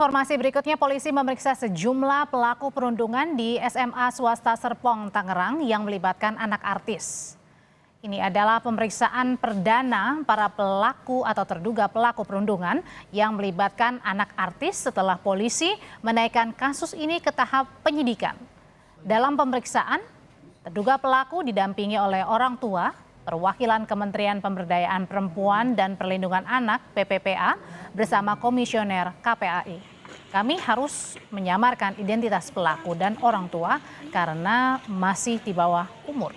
Informasi berikutnya, polisi memeriksa sejumlah pelaku perundungan di SMA swasta Serpong, Tangerang yang melibatkan anak artis. Ini adalah pemeriksaan perdana para pelaku atau terduga pelaku perundungan yang melibatkan anak artis setelah polisi menaikkan kasus ini ke tahap penyidikan. Dalam pemeriksaan, terduga pelaku didampingi oleh orang tua, perwakilan Kementerian Pemberdayaan Perempuan dan Perlindungan Anak (PPPA) bersama Komisioner KPAI. Kami harus menyamarkan identitas pelaku dan orang tua karena masih di bawah umur.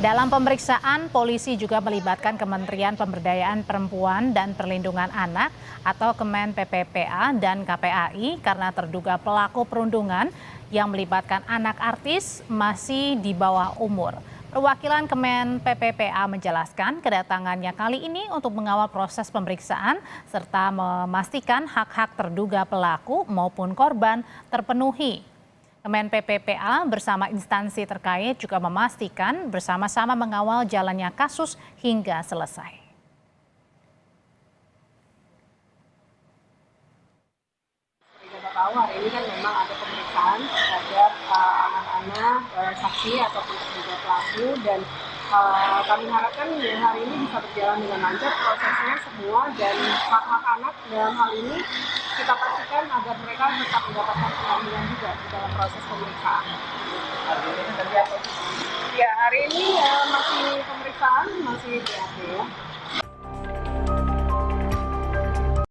Dalam pemeriksaan, polisi juga melibatkan Kementerian Pemberdayaan Perempuan dan Perlindungan Anak atau Kemen PPPA dan KPAI karena terduga pelaku perundungan yang melibatkan anak artis masih di bawah umur. Perwakilan Kemen PPPA menjelaskan kedatangannya kali ini untuk mengawal proses pemeriksaan serta memastikan hak-hak terduga pelaku maupun korban terpenuhi. Kemen PPPA bersama instansi terkait juga memastikan bersama-sama mengawal jalannya kasus hingga selesai. Tahu hari ini kan memang ada pemeriksaan terhadap anak-anak saksi ataupun terduga pelaku dan kami harapkan hari ini bisa berjalan dengan lancar prosesnya semua dan hak-hak anak dalam hal ini kita pastikan agar mereka tetap mendapatkan pendampingan juga di dalam proses pemeriksaan. Hari ini terjadi apa? Ya, hari ini masih pemeriksaan, masih BAP ya.